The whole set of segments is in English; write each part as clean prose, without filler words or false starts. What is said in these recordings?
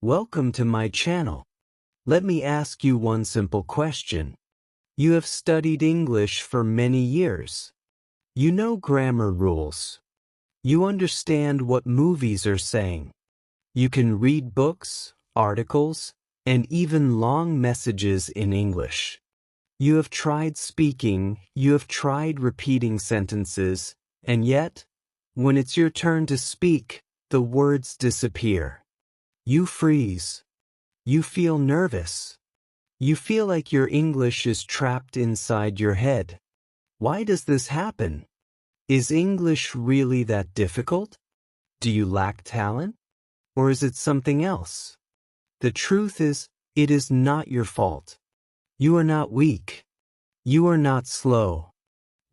Welcome to my channel. Let me ask you one simple question. You have studied English for many years. You know grammar rules. You understand what movies are saying. You can read books, articles, and even long messages in English. You have tried speaking, you have tried repeating sentences, and yet, when it's your turn to speak, the words disappear. You freeze. You feel nervous. You feel like your English is trapped inside your head. Why does this happen? Is English really that difficult? Do you lack talent? Or is it something else? The truth is, it is not your fault. You are not weak. You are not slow.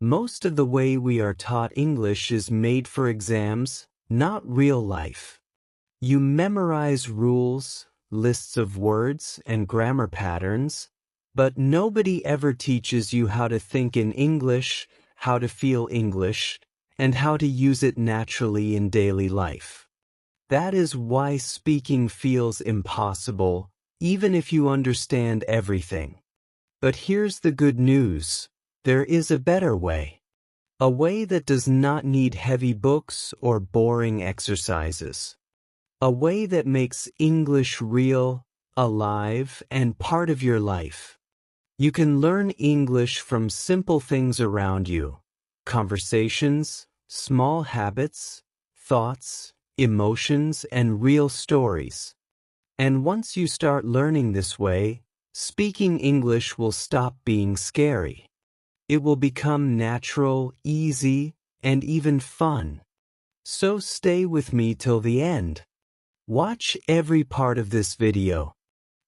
Most of the way we are taught English is made for exams, not real life. You memorize rules, lists of words, and grammar patterns, but nobody ever teaches you how to think in English, how to feel English, and how to use it naturally in daily life. That is why speaking feels impossible, even if you understand everything. But here's the good news. There is a better way. A way that does not need heavy books or boring exercises. A way that makes English real, alive, and part of your life. You can learn English from simple things around you. Conversations, small habits, thoughts, emotions, and real stories. And once you start learning this way, speaking English will stop being scary. It will become natural, easy, and even fun. So stay with me till the end. Watch every part of this video,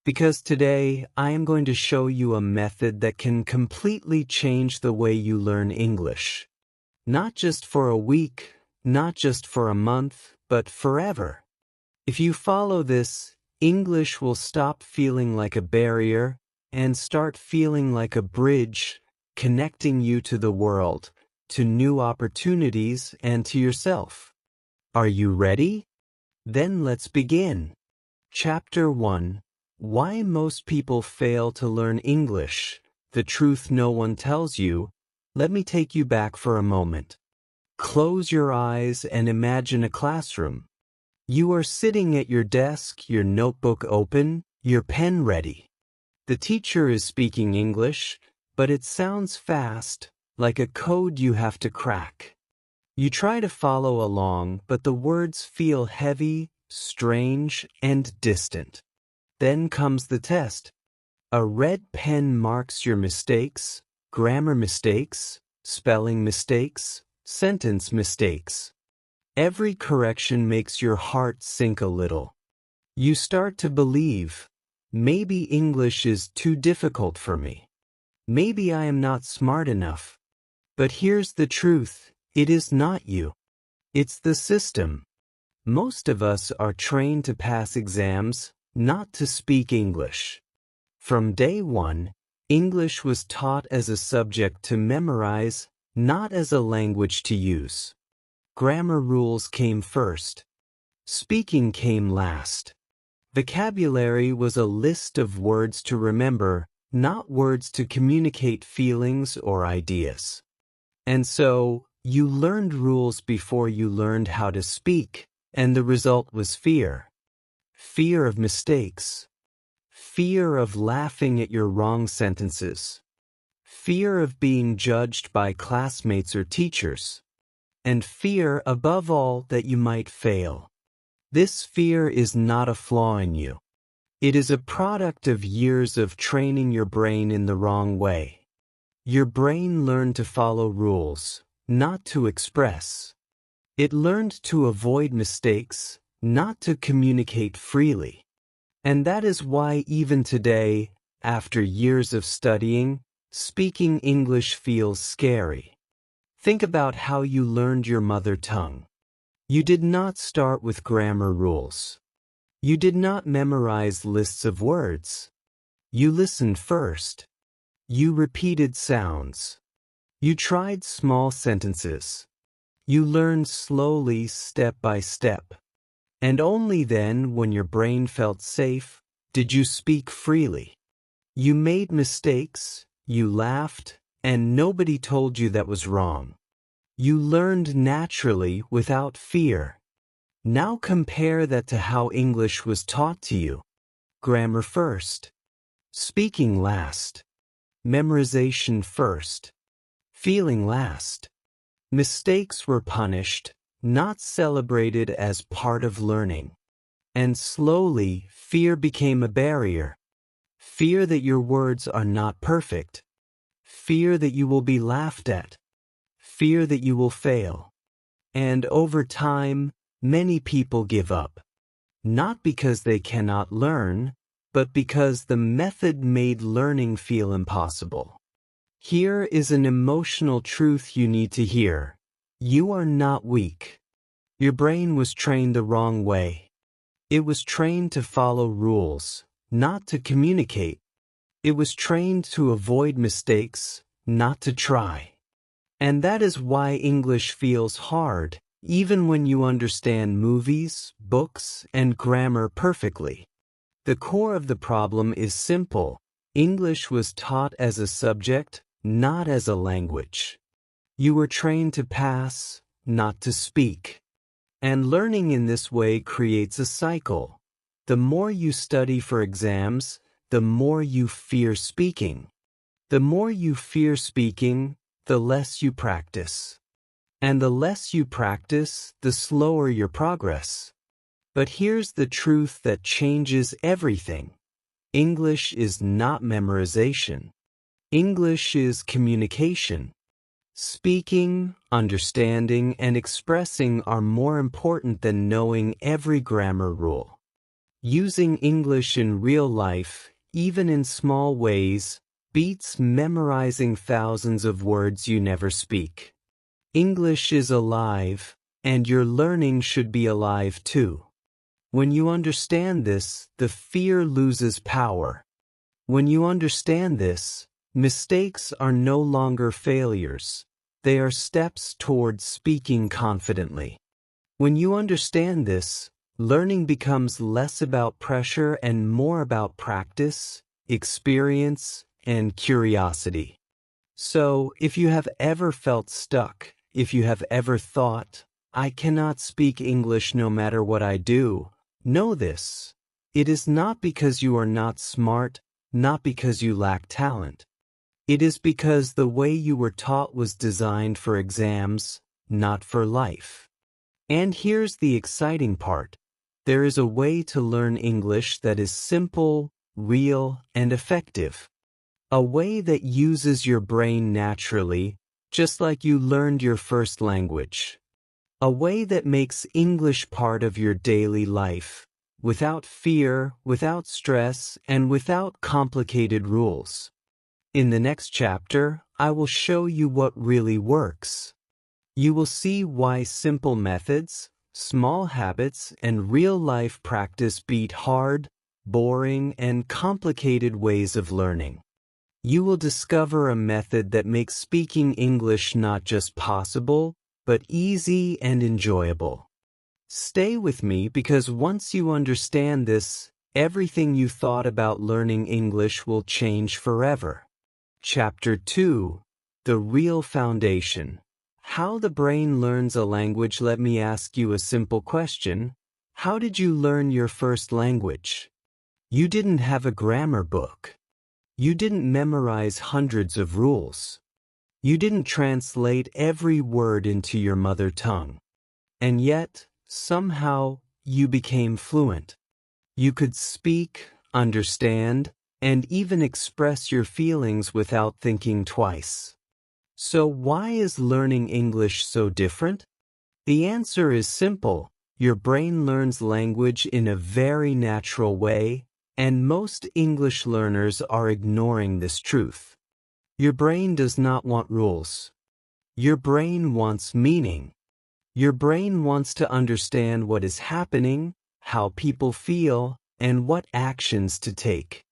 because today I am going to show you a method that can completely change the way you learn English. Not just for a week, not just for a month, but forever. If you follow this, English will stop feeling like a barrier and start feeling like a bridge, connecting you to the world, to new opportunities, and to yourself. Are you ready? Then let's begin. Chapter 1. Why most people fail to learn English. The truth no one tells you. Let me take you back for a moment. Close your eyes and imagine a classroom. You are sitting at your desk, your notebook open, your pen ready. The teacher is speaking English, but it sounds fast, like a code you have to crack. You try to follow along, but the words feel heavy, strange, and distant. Then comes the test. A red pen marks your mistakes, grammar mistakes, spelling mistakes, sentence mistakes. Every correction makes your heart sink a little. You start to believe, maybe English is too difficult for me. Maybe I am not smart enough. But here's the truth. It is not you. It's the system. Most of us are trained to pass exams, not to speak English. From day one, English was taught as a subject to memorize, not as a language to use. Grammar rules came first. Speaking came last. Vocabulary was a list of words to remember, not words to communicate feelings or ideas. And so, you learned rules before you learned how to speak, and the result was fear. Fear of mistakes. Fear of laughing at your wrong sentences. Fear of being judged by classmates or teachers. And fear, above all, that you might fail. This fear is not a flaw in you. It is a product of years of training your brain in the wrong way. Your brain learned to follow rules, not to express. It learned to avoid mistakes, not to communicate freely. And that is why even today, after years of studying, speaking English feels scary. Think about how you learned your mother tongue. You did not start with grammar rules. You did not memorize lists of words. You listened first. You repeated sounds. You tried small sentences. You learned slowly, step by step. And only then, when your brain felt safe, did you speak freely. You made mistakes, you laughed, and nobody told you that was wrong. You learned naturally without fear. Now compare that to how English was taught to you. Grammar first. Speaking last. Memorization first. Feeling last. Mistakes were punished, not celebrated as part of learning. And slowly, fear became a barrier. Fear that your words are not perfect. Fear that you will be laughed at. Fear that you will fail. And over time, many people give up. Not because they cannot learn, but because the method made learning feel impossible. Here is an emotional truth you need to hear. You are not weak. Your brain was trained the wrong way. It was trained to follow rules, not to communicate. It was trained to avoid mistakes, not to try. And that is why English feels hard, even when you understand movies, books, and grammar perfectly. The core of the problem is simple. English was taught as a subject, not as a language. You were trained to pass, not to speak. And learning in this way creates a cycle. The more you study for exams, the more you fear speaking. The more you fear speaking, the less you practice. And the less you practice, the slower your progress. But here's the truth that changes everything. English is not memorization. English is communication. Speaking, understanding, and expressing are more important than knowing every grammar rule. Using English in real life, even in small ways, beats memorizing thousands of words you never speak. English is alive, and your learning should be alive too. When you understand this, the fear loses power. When you understand this, mistakes are no longer failures. They are steps towards speaking confidently. When you understand this, learning becomes less about pressure and more about practice, experience, and curiosity. So, if you have ever felt stuck, if you have ever thought, I cannot speak English no matter what I do, know this. It is not because you are not smart, not because you lack talent. It is because the way you were taught was designed for exams, not for life. And here's the exciting part. There is a way to learn English that is simple, real, and effective. A way that uses your brain naturally, just like you learned your first language. A way that makes English part of your daily life, without fear, without stress, and without complicated rules. In the next chapter, I will show you what really works. You will see why simple methods, small habits, and real-life practice beat hard, boring, and complicated ways of learning. You will discover a method that makes speaking English not just possible, but easy and enjoyable. Stay with me because once you understand this, everything you thought about learning English will change forever. Chapter 2. The Real Foundation. How the Brain Learns a Language. Let me ask you a simple question. How did you learn your first language? You didn't have a grammar book. You didn't memorize hundreds of rules. You didn't translate every word into your mother tongue. And yet, somehow, you became fluent. You could speak, understand, and even express your feelings without thinking twice. So why is learning English so different? The answer is simple. Your brain learns language in a very natural way, and most English learners are ignoring this truth. Your brain does not want rules. Your brain wants meaning. Your brain wants to understand what is happening, how people feel, and what actions to take.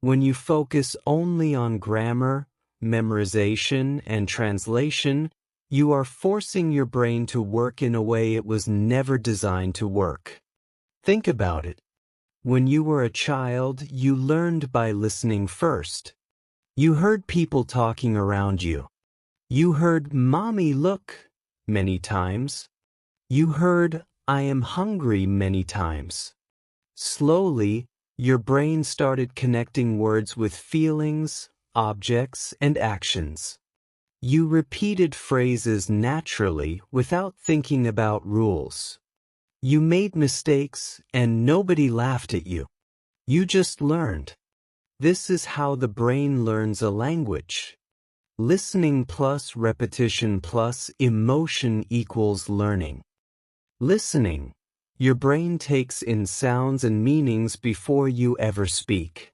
When you focus only on grammar, memorization, and translation, you are forcing your brain to work in a way it was never designed to work. Think about it. When you were a child, you learned by listening first. You heard people talking around you. You heard "Mommy, look" many times. You heard "I am hungry" many times. Slowly, your brain started connecting words with feelings, objects, and actions. You repeated phrases naturally without thinking about rules. You made mistakes and nobody laughed at you. You just learned. This is how the brain learns a language. Listening plus repetition plus emotion equals learning. Listening. Your brain takes in sounds and meanings before you ever speak.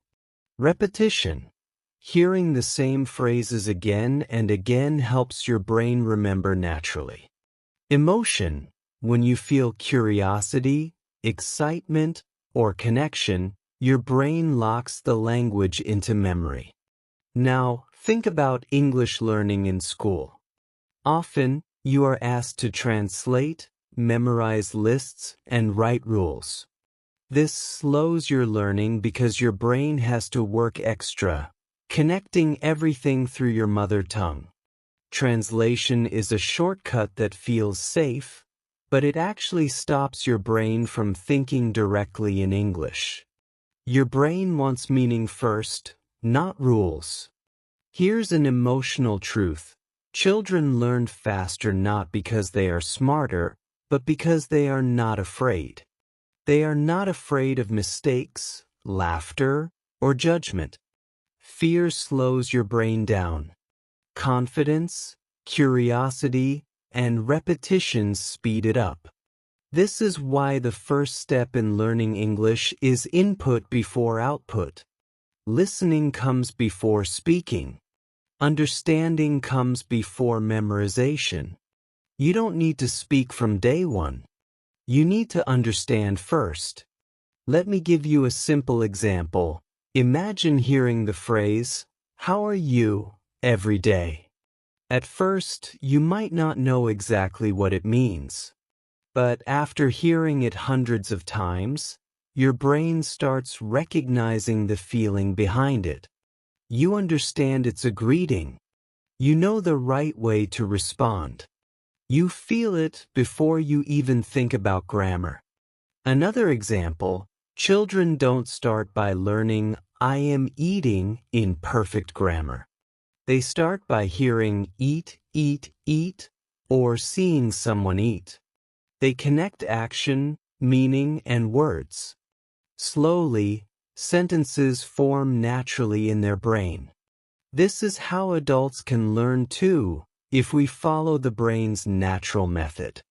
Repetition. Hearing the same phrases again and again helps your brain remember naturally. Emotion. When you feel curiosity, excitement, or connection, your brain locks the language into memory. Now, think about English learning in school. Often, you are asked to translate, memorize lists, and write rules. This slows your learning because your brain has to work extra, connecting everything through your mother tongue. Translation is a shortcut that feels safe, but it actually stops your brain from thinking directly in English. Your brain wants meaning first, not rules. Here's an emotional truth. Children learn faster not because they are smarter, but because they are not afraid. They are not afraid of mistakes, laughter, or judgment. Fear slows your brain down. Confidence, curiosity, and repetition speed it up. This is why the first step in learning English is input before output. Listening comes before speaking. Understanding comes before memorization. You don't need to speak from day one. You need to understand first. Let me give you a simple example. Imagine hearing the phrase, "How are you?" every day. At first, you might not know exactly what it means. But after hearing it hundreds of times, your brain starts recognizing the feeling behind it. You understand it's a greeting. You know the right way to respond. You feel it before you even think about grammar. Another example, children don't start by learning "I am eating" in perfect grammar. They start by hearing "eat, eat, eat" or seeing someone eat. They connect action, meaning, and words. Slowly, sentences form naturally in their brain. This is how adults can learn too, if we follow the brain's natural method.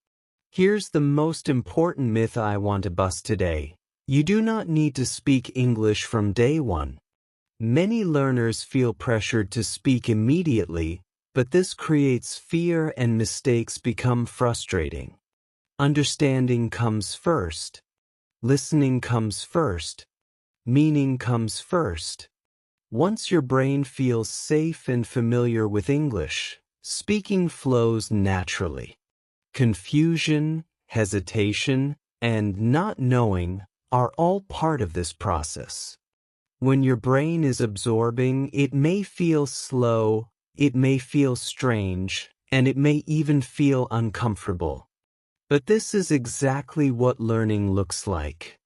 Here's the most important myth I want to bust today. You do not need to speak English from day one. Many learners feel pressured to speak immediately, but this creates fear and mistakes become frustrating. Understanding comes first. Listening comes first. Meaning comes first. Once your brain feels safe and familiar with English, speaking flows naturally. Confusion, hesitation, and not knowing are all part of this process. When your brain is absorbing, it may feel slow, it may feel strange, and it may even feel uncomfortable. But this is exactly what learning looks like.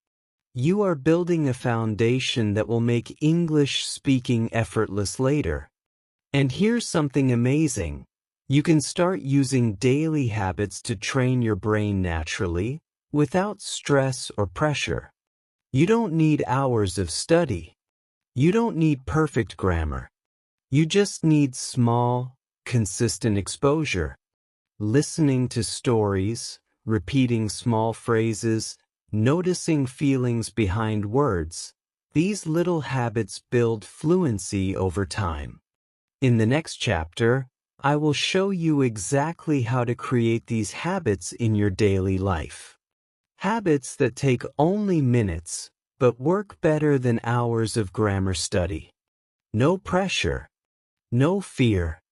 You are building a foundation that will make English speaking effortless later. And here's something amazing. You can start using daily habits to train your brain naturally, without stress or pressure. You don't need hours of study. You don't need perfect grammar. You just need small, consistent exposure. Listening to stories, repeating small phrases, noticing feelings behind words. These little habits build fluency over time. In the next chapter, I will show you exactly how to create these habits in your daily life. Habits that take only minutes, but work better than hours of grammar study. No pressure, no fear,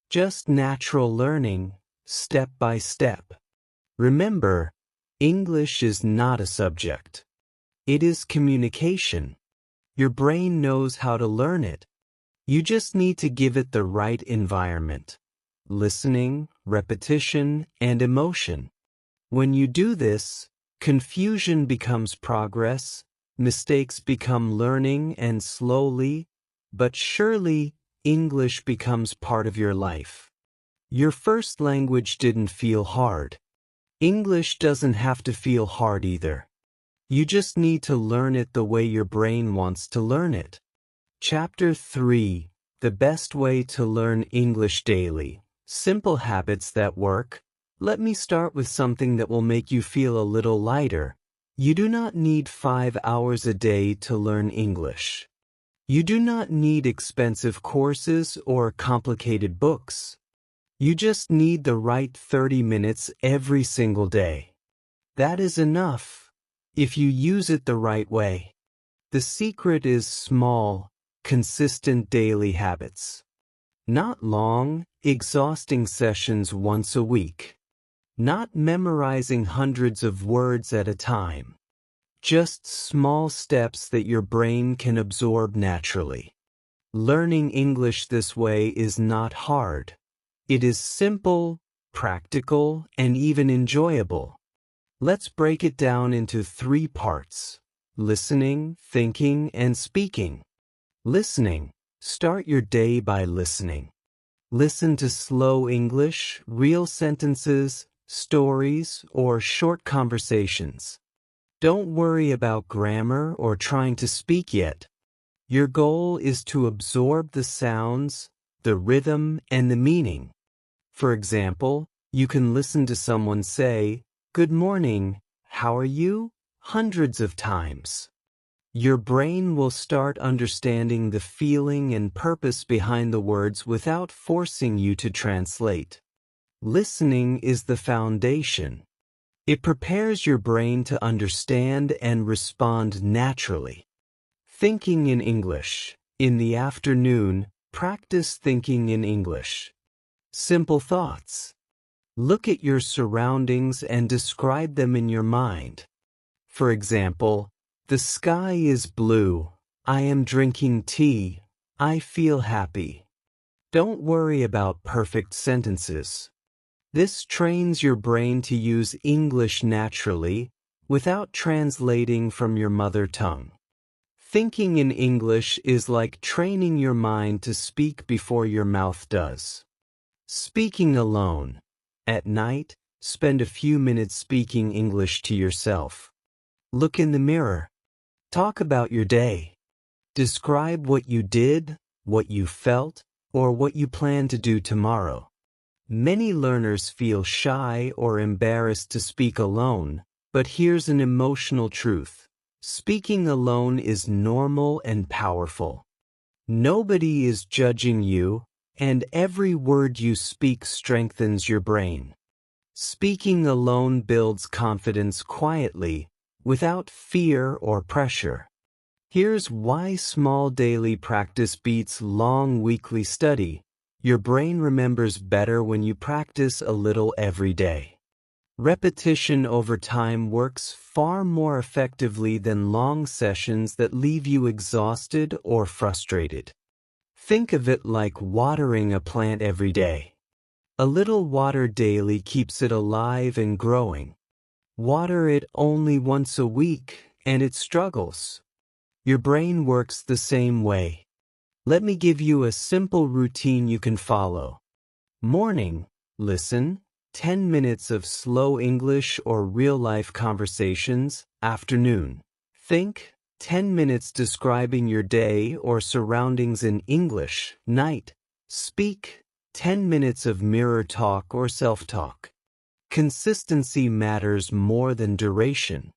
just natural learning, step by step. Remember, English is not a subject. It is communication. Your brain knows how to learn it. You just need to give it the right environment. Listening, repetition, and emotion. When you do this, confusion becomes progress, mistakes become learning, and slowly, but surely, English becomes part of your life. Your first language didn't feel hard. English doesn't have to feel hard either. You just need to learn it the way your brain wants to learn it. Chapter 3: The best way to learn English daily. Simple habits that work. Let me start with something that will make you feel a little lighter. You do not need 5 hours a day to learn English. You do not need expensive courses or complicated books. You just need the right 30 minutes every single day. That is enough, if you use it the right way. The secret is small, consistent daily habits. Not long, exhausting sessions once a week. Not memorizing hundreds of words at a time. Just small steps that your brain can absorb naturally. Learning English this way is not hard. It is simple, practical, and even enjoyable. Let's break it down into 3 parts: listening, thinking, and speaking. Listening. Start your day by listening. Listen to slow English, real sentences, stories, or short conversations. Don't worry about grammar or trying to speak yet. Your goal is to absorb the sounds, the rhythm, and the meaning. For example, you can listen to someone say, "Good morning, how are you?" hundreds of times. Your brain will start understanding the feeling and purpose behind the words without forcing you to translate. Listening is the foundation. It prepares your brain to understand and respond naturally. Thinking in English. In the afternoon, practice thinking in English. Simple thoughts. Look at your surroundings and describe them in your mind. For example, the sky is blue. I am drinking tea. I feel happy. Don't worry about perfect sentences. This trains your brain to use English naturally without translating from your mother tongue. Thinking in English is like training your mind to speak before your mouth does. Speaking alone. At night, spend a few minutes speaking English to yourself. Look in the mirror. Talk about your day. Describe what you did, what you felt, or what you plan to do tomorrow. Many learners feel shy or embarrassed to speak alone, but here's an emotional truth. Speaking alone is normal and powerful. Nobody is judging you, and every word you speak strengthens your brain. Speaking alone builds confidence quietly, without fear or pressure. Here's why small daily practice beats long weekly study. Your brain remembers better when you practice a little every day. Repetition over time works far more effectively than long sessions that leave you exhausted or frustrated. Think of it like watering a plant every day. A little water daily keeps it alive and growing. Water it only once a week, and it struggles. Your brain works the same way. Let me give you a simple routine you can follow. Morning, listen, 10 minutes of slow English or real-life conversations. Afternoon, think, 10 minutes describing your day or surroundings in English. Night, speak, 10 minutes of mirror talk or self-talk. Consistency matters more than duration.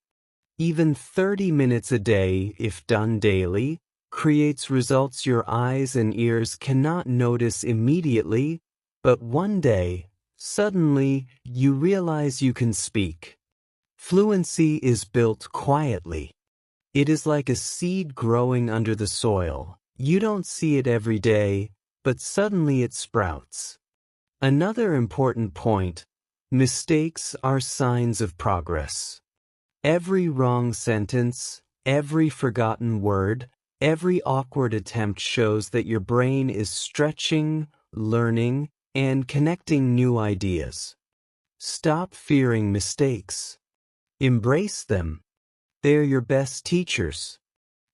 Even 30 minutes a day, if done daily, creates results your eyes and ears cannot notice immediately, but one day, suddenly, you realize you can speak. Fluency is built quietly. It is like a seed growing under the soil. You don't see it every day, but suddenly it sprouts. Another important point: mistakes are signs of progress. Every wrong sentence, Every forgotten word, every awkward attempt shows that your brain is stretching, learning, and connecting new ideas. Stop fearing mistakes. Embrace them. They are your best teachers.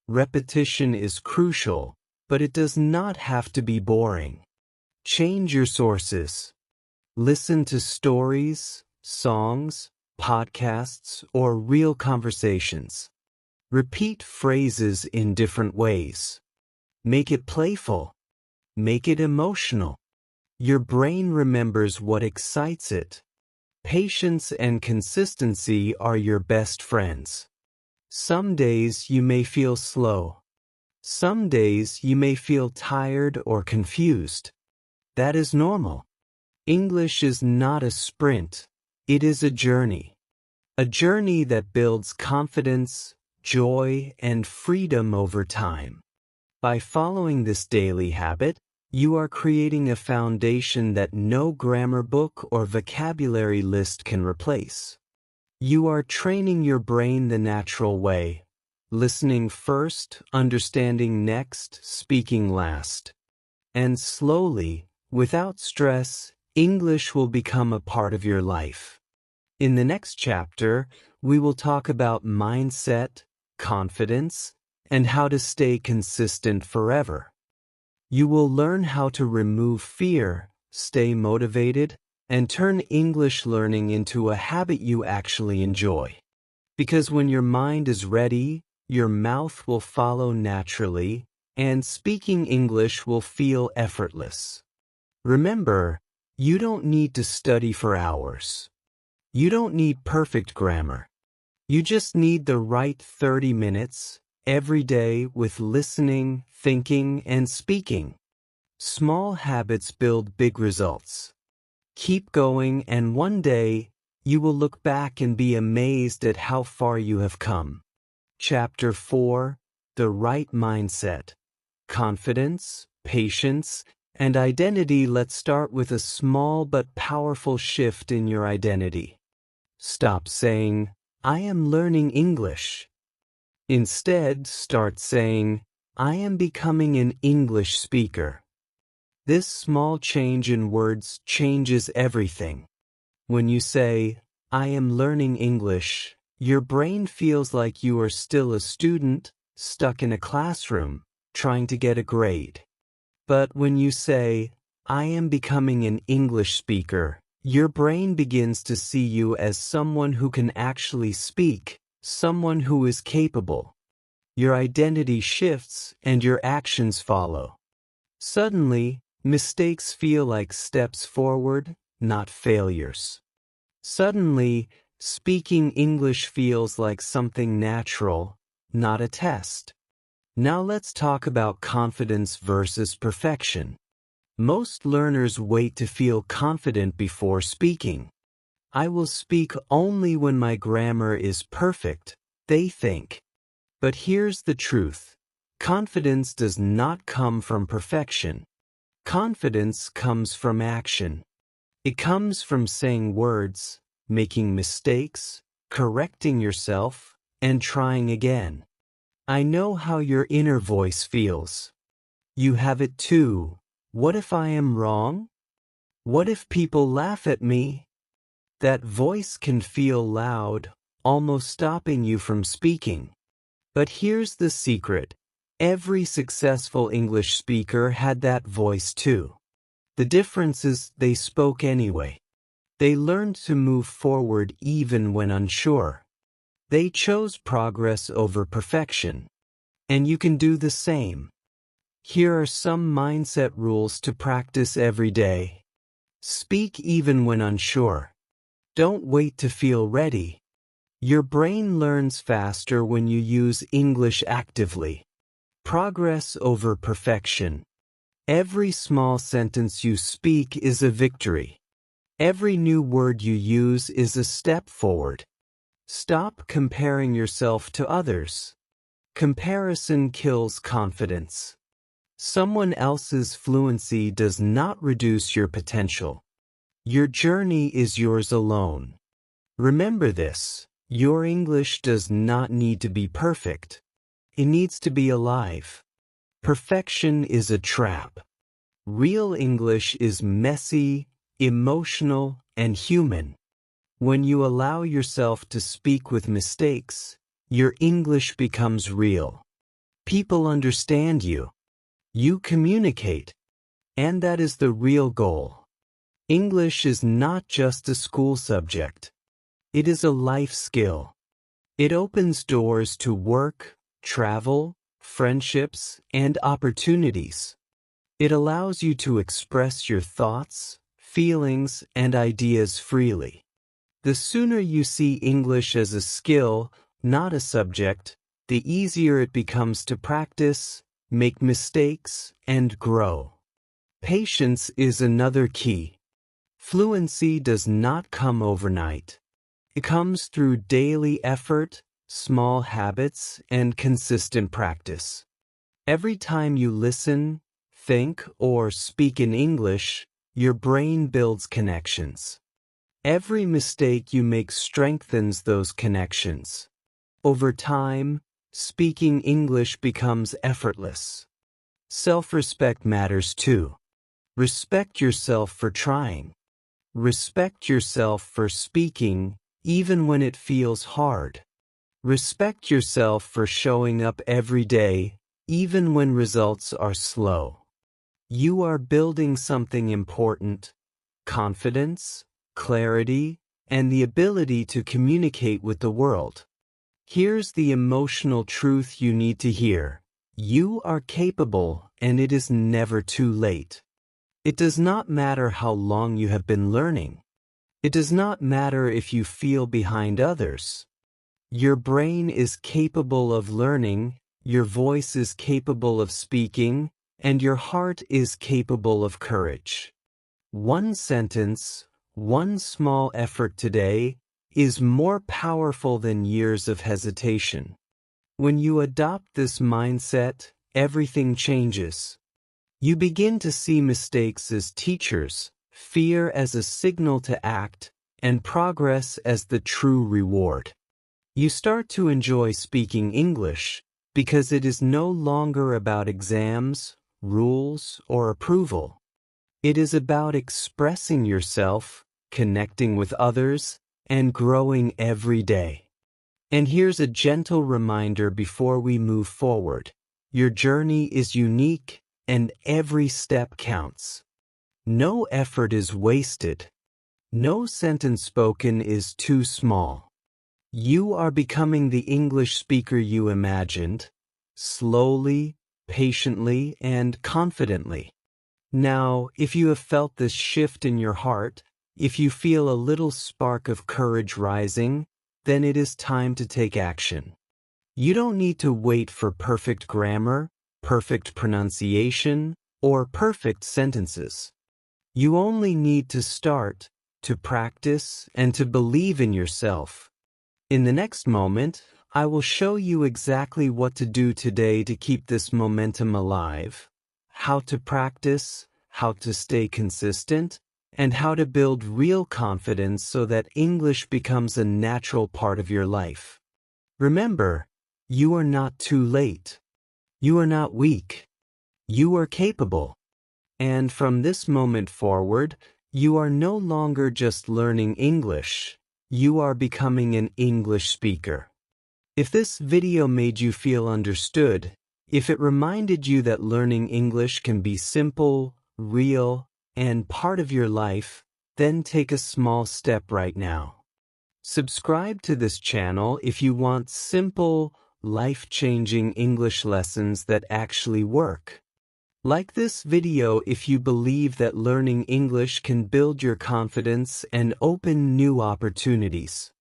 Repetition is crucial, but it does not have to be boring. Change your sources. Listen to stories, songs, podcasts, or real conversations. Repeat phrases in different ways. Make it playful. Make it emotional. Your brain remembers what excites it. Patience and consistency are your best friends. Some days you may feel slow. Some days you may feel tired or confused. That is normal. English is not a sprint. It is a journey. A journey that builds confidence, joy, and freedom over time. By following this daily habit, you are creating a foundation that no grammar book or vocabulary list can replace. You are training your brain the natural way, listening first, understanding next, speaking last. And slowly, without stress, English will become a part of your life. In the next chapter, we will talk about mindset, confidence, and how to stay consistent forever. You will learn how to remove fear, stay motivated, and turn English learning into a habit you actually enjoy. Because when your mind is ready, your mouth will follow naturally, and speaking English will feel effortless. Remember, you don't need to study for hours. You don't need perfect grammar. You just need the right 30 minutes every day with listening, thinking, and speaking. Small habits build big results. Keep going, and one day, you will look back and be amazed at how far you have come. Chapter 4: The Right Mindset. Confidence, patience, and identity. Let's start with a small but powerful shift in your identity. Stop saying, "I am learning English." Instead, start saying, "I am becoming an English speaker." This small change in words changes everything. When you say, "I am learning English," your brain feels like you are still a student, stuck in a classroom, trying to get a grade. But when you say, "I am becoming an English speaker," your brain begins to see you as someone who can actually speak, someone who is capable. Your identity shifts and your actions follow. Suddenly, mistakes feel like steps forward, not failures. Suddenly, speaking English feels like something natural, not a test. Now let's talk about confidence versus perfection. Most learners wait to feel confident before speaking. "I will speak only when my grammar is perfect," they think. But here's the truth. Confidence does not come from perfection. Confidence comes from action. It comes from saying words, making mistakes, correcting yourself, and trying again. I know how your inner voice feels. You have it too. What if I am wrong? What if people laugh at me? That voice can feel loud, almost stopping you from speaking. But here's the secret. Every successful English speaker had that voice too. The difference is they spoke anyway. They learned to move forward even when unsure. They chose progress over perfection. And you can do the same. Here are some mindset rules to practice every day. Speak even when unsure. Don't wait to feel ready. Your brain learns faster when you use English actively. Progress over perfection. Every small sentence you speak is a victory. Every new word you use is a step forward. Stop comparing yourself to others. Comparison kills confidence. Someone else's fluency does not reduce your potential. Your journey is yours alone. Remember this. Your English does not need to be perfect. It needs to be alive. Perfection is a trap. Real English is messy, emotional, and human. When you allow yourself to speak with mistakes, your English becomes real. People understand you. You communicate. And that is the real goal. English is not just a school subject. It is a life skill. It opens doors to work, travel, friendships, and opportunities. It allows you to express your thoughts, feelings, and ideas freely. The sooner you see English as a skill, not a subject, the easier it becomes to practice, make mistakes, and grow. Patience is another key. Fluency does not come overnight. It comes through daily effort, small habits, and consistent practice. Every time you listen, think, or speak in English, your brain builds connections. Every mistake you make strengthens those connections. Over time, speaking English becomes effortless. Self-respect matters too. Respect yourself for trying. Respect yourself for speaking, even when it feels hard. Respect yourself for showing up every day, even when results are slow. You are building something important: confidence, clarity, and the ability to communicate with the world. Here's the emotional truth you need to hear. You are capable, and it is never too late. It does not matter how long you have been learning. It does not matter if you feel behind others. Your brain is capable of learning, your voice is capable of speaking, and your heart is capable of courage. One sentence, one small effort today, is more powerful than years of hesitation. When you adopt this mindset, everything changes. You begin to see mistakes as teachers, fear as a signal to act, and progress as the true reward. You start to enjoy speaking English because it is no longer about exams, rules, or approval. It is about expressing yourself, connecting with others, and growing every day. And here's a gentle reminder before we move forward. Your journey is unique, and every step counts. No effort is wasted. No sentence spoken is too small. You are becoming the English speaker you imagined, slowly, patiently, and confidently. Now, if you have felt this shift in your heart, if you feel a little spark of courage rising, then it is time to take action. You don't need to wait for perfect grammar, perfect pronunciation, or perfect sentences. You only need to start, to practice, and to believe in yourself. In the next moment, I will show you exactly what to do today to keep this momentum alive, how to practice, how to stay consistent, and how to build real confidence so that English becomes a natural part of your life. Remember, you are not too late. You are not weak. You are capable. And from this moment forward, you are no longer just learning English. You are becoming an English speaker. If this video made you feel understood, if it reminded you that learning English can be simple, real, and part of your life, then take a small step right now. Subscribe to this channel if you want simple, life-changing English lessons that actually work. Like this video if you believe that learning English can build your confidence and open new opportunities.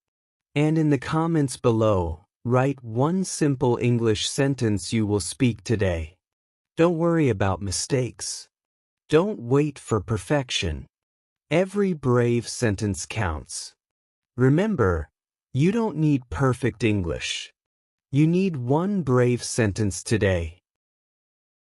And in the comments below, write one simple English sentence you will speak today. Don't worry about mistakes. Don't wait for perfection. Every brave sentence counts. Remember, you don't need perfect English. You need one brave sentence today.